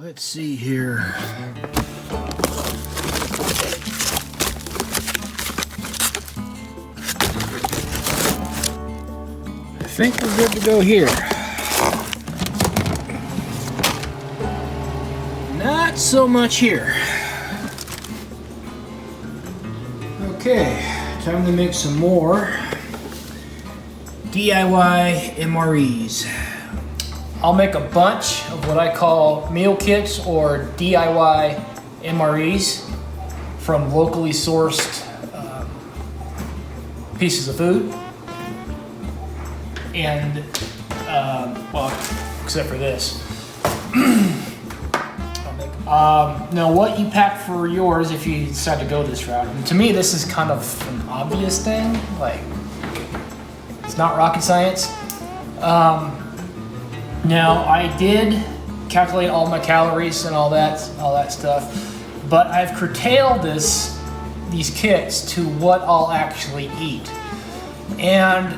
Let's see here. I think we're good to go here. Not so much here. Okay, time to make some more DIY MREs. I'll make a bunch of what I call meal kits or DIY MREs from locally sourced pieces of food. And, well, except for this. Now what you pack for yours if you decide to go this route. And to me, this is kind of an obvious thing. Like, it's not rocket science. Now, I did calculate all my calories and all that stuff, but I've curtailed these kits to what I'll actually eat. And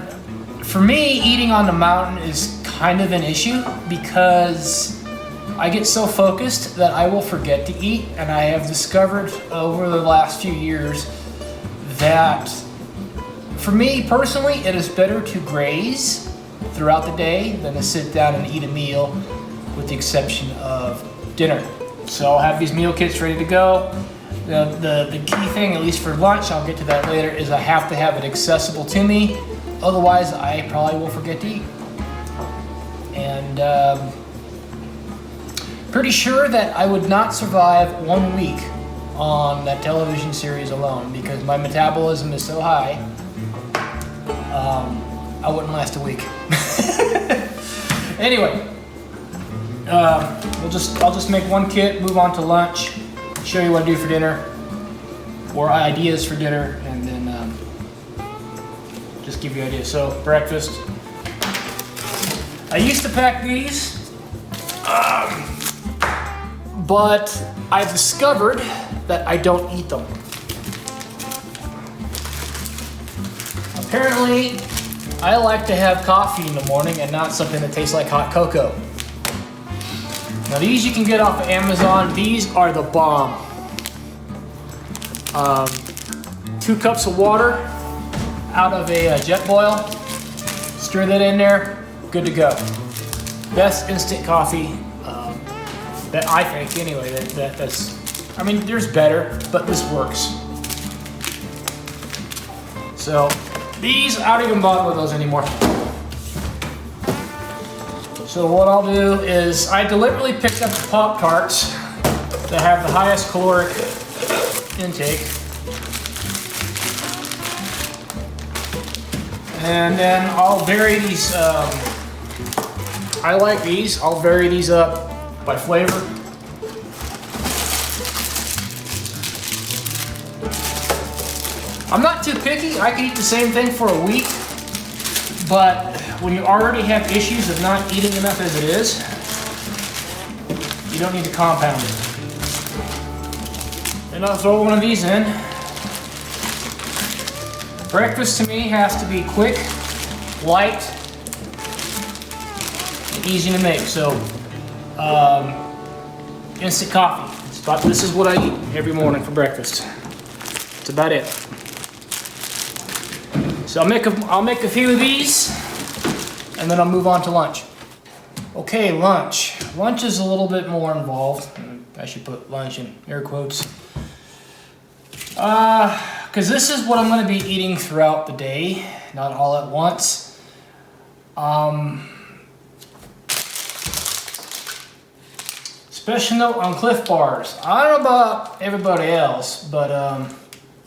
for me, eating on the mountain is kind of an issue because I get so focused that I will forget to eat, and I have discovered over the last few years that for me personally, it is better to graze throughout the day than to sit down and eat a meal, with the exception of dinner. So I'll have these meal kits ready to go. The key thing, at least for lunch, I'll get to that later, is I have to have it accessible to me. Otherwise, I probably will forget to eat. And pretty sure that I would not survive 1 week on that television series alone because my metabolism is so high. I wouldn't last a week. Anyway, I'll just make one kit, move on to lunch, show you what I do for dinner, or ideas for dinner, and then just give you ideas. So breakfast. I used to pack these, but I've discovered that I don't eat them. Apparently, I like to have coffee in the morning and not something that tastes like hot cocoa. Now these you can get off of Amazon. These are the bomb. 2 cups of water out of a jet boil. Stir that in there. Good to go. Best instant coffee that I think anyway. That's. I mean, there's better, but this works. So. These, I don't even bother with those anymore. So what I'll do is, I deliberately picked up the Pop-Tarts that have the highest caloric intake. And then I'll vary these, I like these, I'll vary these up by flavor. I'm not too picky. I can eat the same thing for a week, but when you already have issues of not eating enough as it is, you don't need to compound it. And I'll throw one of these in. Breakfast to me has to be quick, light, and easy to make. So, instant coffee. This is what I eat every morning for breakfast. That's about it. So I'll make a few of these, and then I'll move on to lunch. Okay, lunch. Lunch is a little bit more involved. I should put lunch in air quotes. Because this is what I'm going to be eating throughout the day, not all at once. Special note on Cliff Bars. I don't know about everybody else, but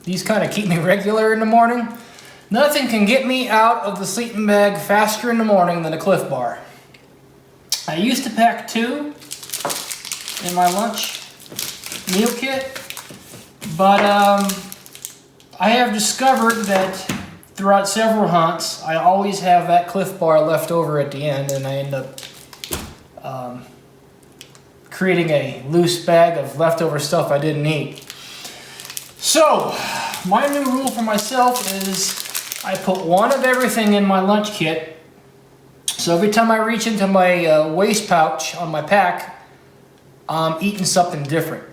these kind of keep me regular in the morning. Nothing can get me out of the sleeping bag faster in the morning than a Cliff Bar. I used to pack 2 in my lunch meal kit, but I have discovered that throughout several hunts, I always have that Cliff Bar left over at the end, and I end up creating a loose bag of leftover stuff I didn't eat. So, my new rule for myself is I put one of everything in my lunch kit. So every time I reach into my waist pouch on my pack, eating something different.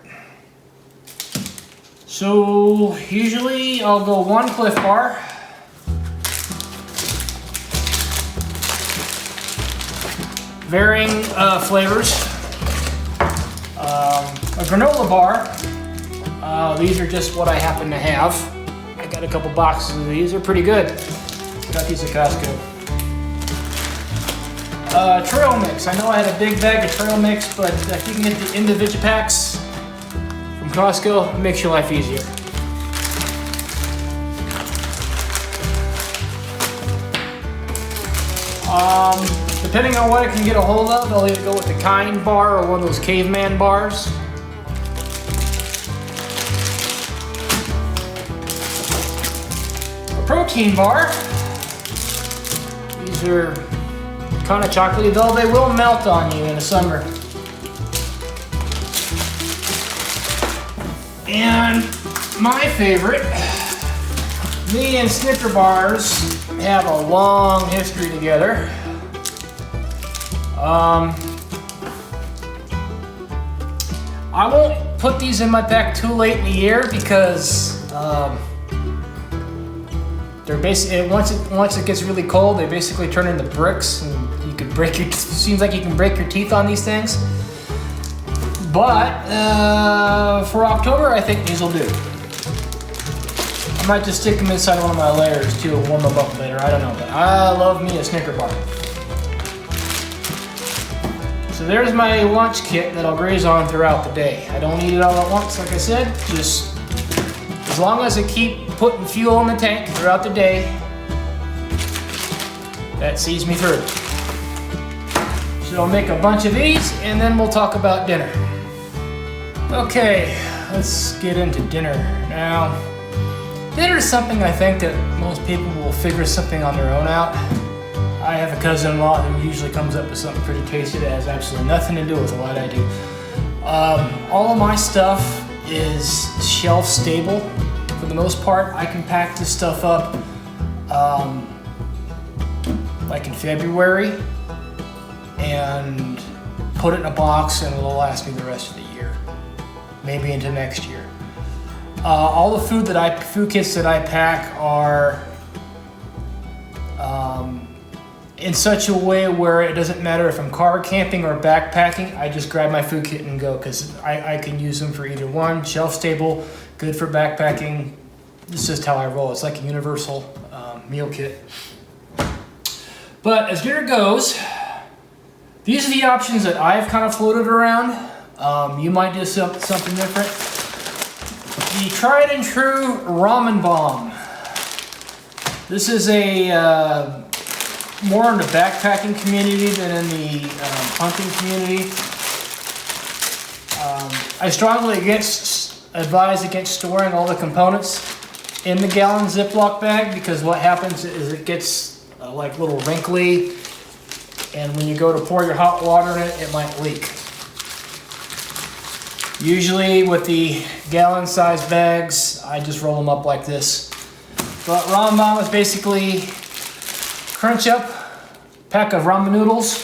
So usually I'll go 1 Cliff Bar. Varying flavors. A granola bar. These are just what I happen to have. I got a couple boxes of these. They're pretty good. Got these at Costco. Trail mix. I know I had a big bag of trail mix, but if you can get the individual packs from Costco, it makes your life easier. Depending on what I can get a hold of, I'll either go with the Kind bar or one of those caveman bars. A protein bar. These are kind of chocolatey, though they will melt on you in the summer. And my favorite, me and Snicker bars have a long history together. I won't put these in my pack too late in the year because they're basically once it gets really cold, they basically turn into bricks, and you can break your. Seems like you can break your teeth on these things. But for October, I think these will do. I might just stick them inside one of my layers too and warm them up later. I don't know, but I love me a Snicker bar. So there's my lunch kit that I'll graze on throughout the day. I don't eat it all at once, like I said. Just as long as I keep putting fuel in the tank throughout the day, that sees me through. So I'll make a bunch of these and then we'll talk about dinner. Okay, let's get into dinner. Now, dinner is something I think that most people will figure something on their own out. I have a cousin-in-law who usually comes up with something pretty tasty that has absolutely nothing to do with what I do. All of my stuff is shelf stable for the most part. I can pack this stuff up like in February and put it in a box and it'll last me the rest of the year, maybe into next year. All the food kits that I pack are in such a way where it doesn't matter if I'm car camping or backpacking. I just grab my food kit and go because I can use them for either one. Shelf stable, good for backpacking. It's just how I roll. It's like a universal meal kit. But as dinner goes, these are the options that I've kind of floated around. You might do something different. The tried and true ramen bomb. This is a more in the backpacking community than in the hunting community. I strongly advise against storing all the components in the gallon Ziploc bag because what happens is it gets like a little wrinkly, and when you go to pour your hot water in it, it might leak. Usually with the gallon size bags, I just roll them up like this. But ramen bomb is basically crunch up a pack of ramen noodles,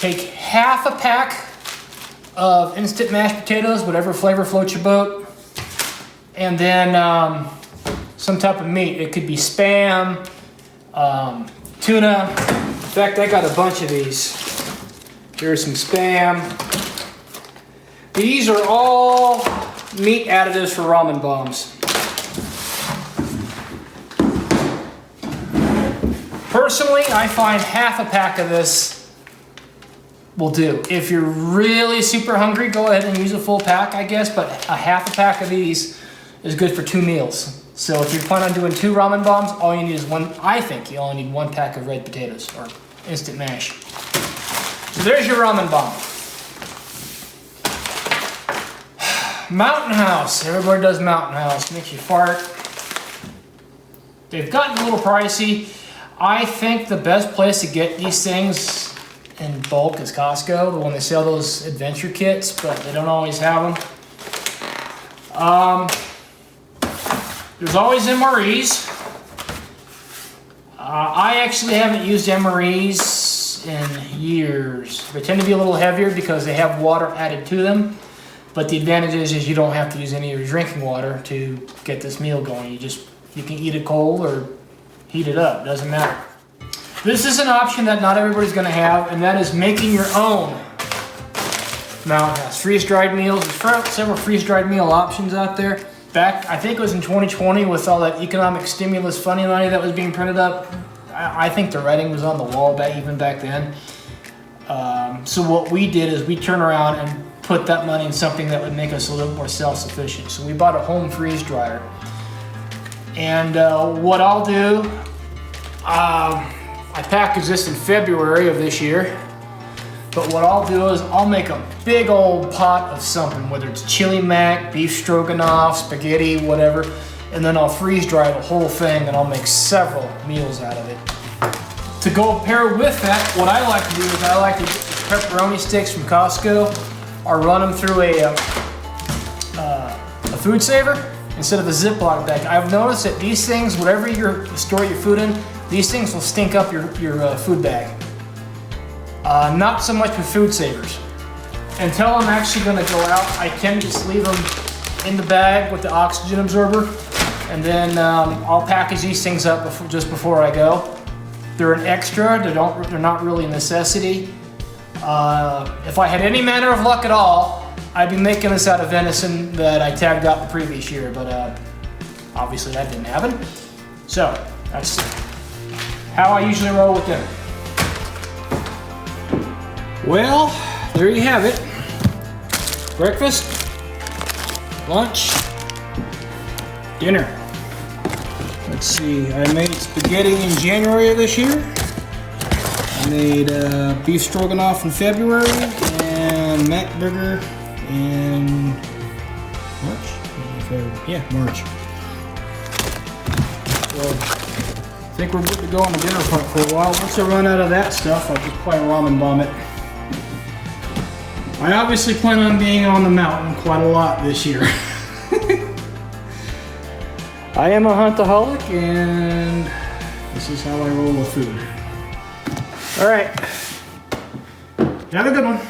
take half a pack of instant mashed potatoes, whatever flavor floats your boat, and then some type of meat. It could be Spam, tuna. In fact, I got a bunch of these. Here's some Spam. These are all meat additives for ramen bombs. Personally, I find half a pack of this will do. If you're really super hungry, go ahead and use a full pack, I guess, but a half a pack of these is good for 2 meals. So if you plan on doing 2 ramen bombs, all you need is one. I think you only need 1 pack of red potatoes or instant mash. So there's your ramen bomb. Mountain House. Everybody does Mountain House. Makes you fart. They've gotten a little pricey. I think the best place to get these things in bulk is Costco, when they sell those adventure kits, but they don't always have them. There's always MREs. I actually haven't used MREs this in years. They tend to be a little heavier because they have water added to them. But the advantage is you don't have to use any of your drinking water to get this meal going. You can eat it cold or heat it up, doesn't matter. This is an option that not everybody's gonna have, and that is making your own Mountain House. Freeze-dried meals, there's several freeze-dried meal options out there. Back, I think it was in 2020 with all that economic stimulus funding money that was being printed up, I think the writing was on the wall even back then. So what we did is we turned around and put that money in something that would make us a little more self-sufficient. So we bought a home freeze dryer. And what I'll do, I packaged this in February of this year. But what I'll do is I'll make a big old pot of something, whether it's chili mac, beef stroganoff, spaghetti, whatever, and then I'll freeze dry the whole thing and I'll make several meals out of it. To go pair with that, what I like to do is I like to get the pepperoni sticks from Costco or run them through a food saver instead of a Ziploc bag. I've noticed that these things, whatever you store your food in, these things will stink up your food bag. Not so much with food savers. Until I'm actually going to go out, I tend to just leave them in the bag with the oxygen absorber, and then I'll package these things up just before I go. They're an extra. They're not really a necessity. If I had any manner of luck at all, I'd be making this out of venison that I tagged out the previous year, but obviously that didn't happen. So that's how I usually roll with dinner. Well, there you have it. Breakfast, lunch, dinner. Let's see, I made spaghetti in January of this year. I made beef stroganoff in February and mac burger in March? Yeah, March. So, I think we're good to go on the dinner front for a while. Once I run out of that stuff, I'll just probably ramen bomb it. I obviously plan on being on the mountain quite a lot this year. I am a huntaholic, and this is how I roll with food. All right, have a good one.